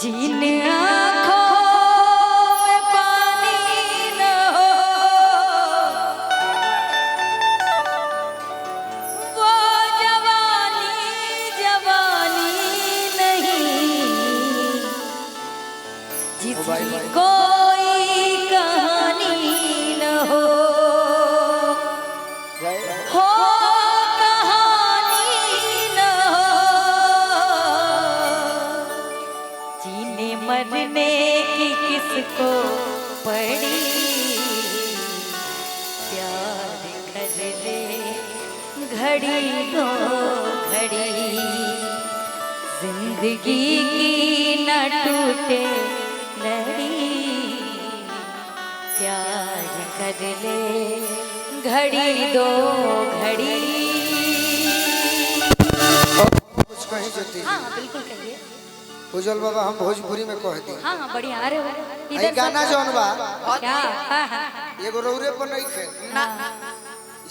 जिन आँखों में पानी न हो वो जवानी जवानी नहीं। जिसकी कोई कहानी न हो मरने की किसको पड़ी प्यार कर ले घड़ी दो घड़ी जिंदगी की न टूटे लड़ी प्यार कर ले घड़ी दो घड़ी। कुछ कहीं जती हाँ बिल्कुल कहिए उज्जवल बाबा हम भोजपुरी में कह दी। हाँ हाँ बढ़िया अरे इधर गाना जौन बा क्या एगो रौरे पर नहीं खे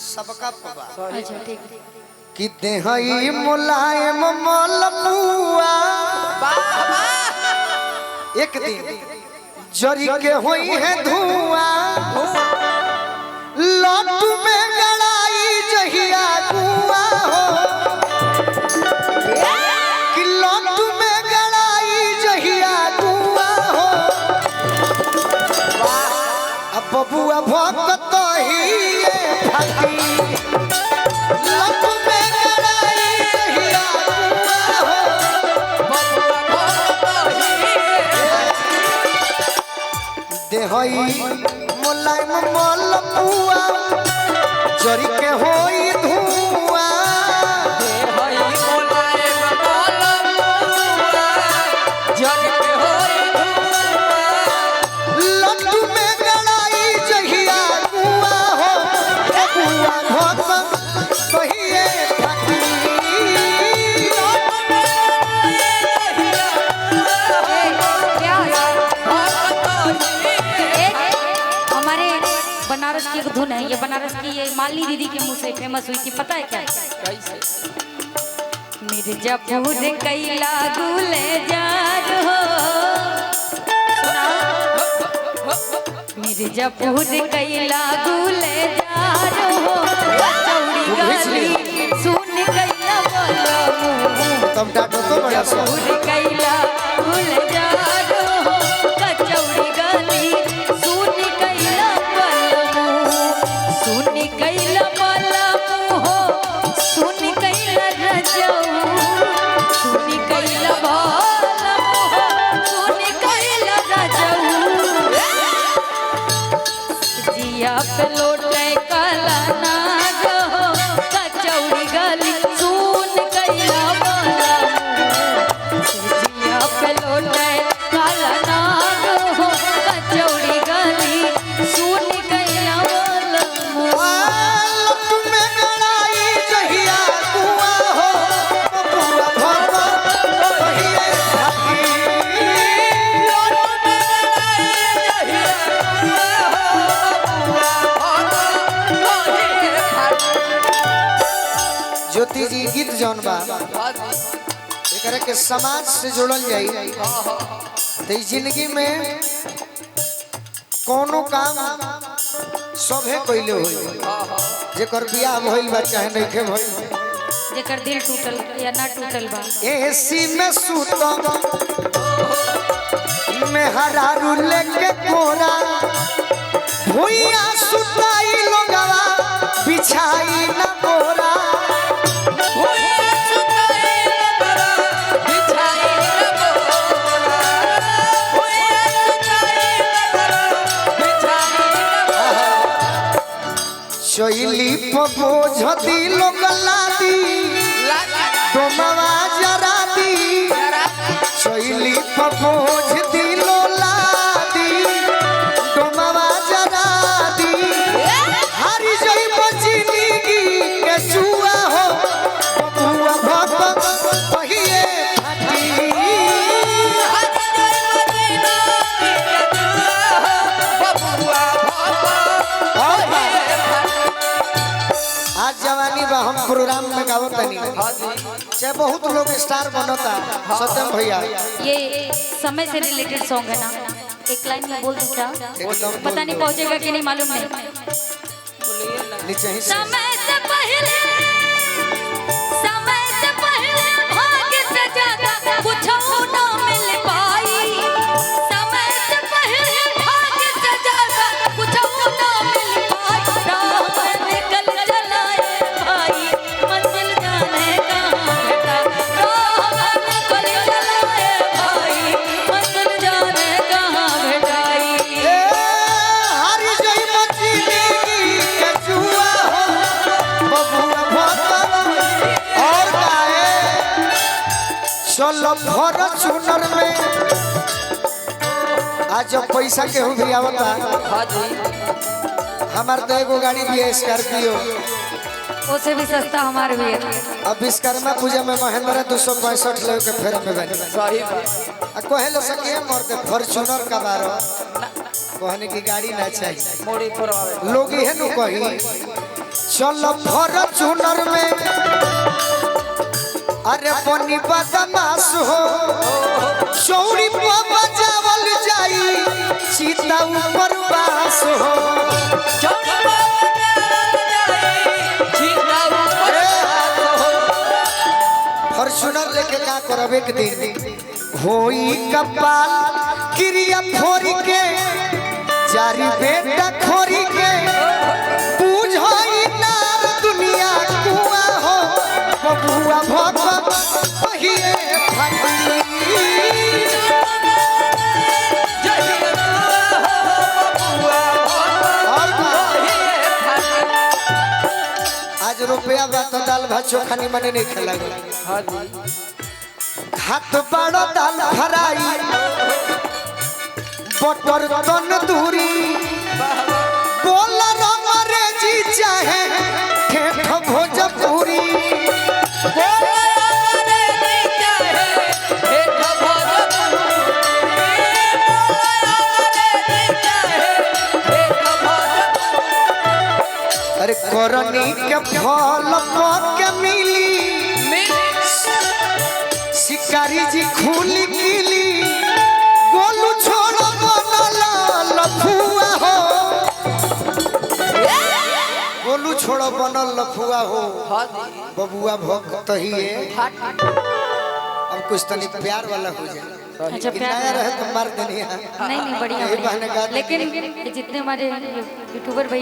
सबका पबा अच्छा ठीक कि देहई मुलायम मलपुआ एक दिन जरी के होई है धुआं लट्टू में गड़ाई जहिया कुआ हो कि लट्टू में गड़ाई जहिया कुआ हो अब बबुआ भक्त ही ये फकी लट्टू में गड़ाई जहिया कुआ हो देहई मुलायम मलपुआ जरी के होई धुआं लट्टू में गड़ाई जहिया कुआ हो कुआ भक्त कहिए हमारे बनारस की एक धुन है, ये बनारस की ये मालिनी दीदी के मुंह से फेमस हुई थी, पता है क्या? मिर्जापुर कैला गुले जार हो मिर्जापुर कैला गुले जार हो चौड़ी गली सुन कैला बोलो तब डाटो तो बड़ा सा मिर्जापुर कैला गुले जार हो कचौड़ी गली सुन कैला बोलो सुन कैला बोलो हो सुन कैला रजऊ सुन कैला बोलो हो सुन कैला रजऊ जिया पे लोटे काला नाग हो कचौड़ी गली सुन कैला बोलो जिया पे लोटे काला नाग हो कचौड़ी गली सुन कैला बोलो लट्टू में गड़ाई जहिया कुआ हो बबुआ भक्त कहिए ज्योति जी गीत जौन बा एकरा के समाज से जोड़ल जाई तो ई जिंदगी में कोनो काम सभे कइले होई जेकर बियाह भइल बा चाहे नइखे भइल जेकर दिल टूटल या ना टूटल बा एसी में सुतम में हरारू लेके कोरा भुइया सुताई लोगवा बिछाई ना बोरा चैली बोझ दी लोग लादी डोमवा जरा दी चैली बोझ दी लो लादी डोमवा जरा दी हारी जई बचिनी के जुआ हो बबुआ भक्त कहिए आज जवानी बा हम प्रोग्राम में गावत नहीं चाहे बहुत लोग स्टार बनता सत्यम भैया ये समय से रिलेटेड सॉन्ग है ना, एक लाइन में बोल दूं क्या? पता नहीं पहुंचेगा कि नहीं मालूम नहीं। नीचे ही समय से पहले भाग्य से ज्यादा कुछ ना मिल पाई। समय से पहले भाग्य से ज्यादा कुछ ना मिल पाई। राह में निकल चलाए भाई, मंजिल जाने कहाँ बेटा। राह में निकल चलाए भाई, मंजिल जाने कहाँ बेटाई। हरी जय मचली के जुआ हो बबुआ भोता और गाए चलो फॉर्च्यूनर में आज जब पैसा केहू भी आवता हमार तो एगो गाड़ी भी है स्कॉर्पियो, उसे भी सस्ता हमारे भी है। अब विश्वकर्मा पूजा में महिंद्रा 265 ले के फेर में बनी सही कहे लो सके मर्द फॉर्च्यूनर का बारो कहने की गाड़ी ना चाहिए मोड़ी पर आवे लोग ये नु कही चलो फॉर्च्यूनर में अरे बनी बदमाश हो चौड़ी पर बजावल जाई सीता ऊपर बास हो फॉर्च्यूनर लेके का करब एक दिन होई कपाल क्रिया फोरी के जारी बेटा खोरी के बुझाई नार दुनिया कुआ हो बबुआ भग पहिए फटी आज रुपया बा तो दाल भात चोखा निमने नहीं खेला हाथ बड़ा दाल फ्राई बटर तन दूरी बोला रमरे जी चाहे ठेठ भोजपुरी अरे करनी के फल के मिली शिकारी जी खूली कीली गोलू छोड़ बनल लफुआ हो गोलू छोड़ बनल लफुआ हो बबुआ भक्त ही है अब कुछ तनी प्यार वाला हो जाए अच्छा प्यार नया रहे तो मार देनी है नहीं बढ़िया यही बहाने गा लेकिन जितने हमारे यूट्यूबर भैया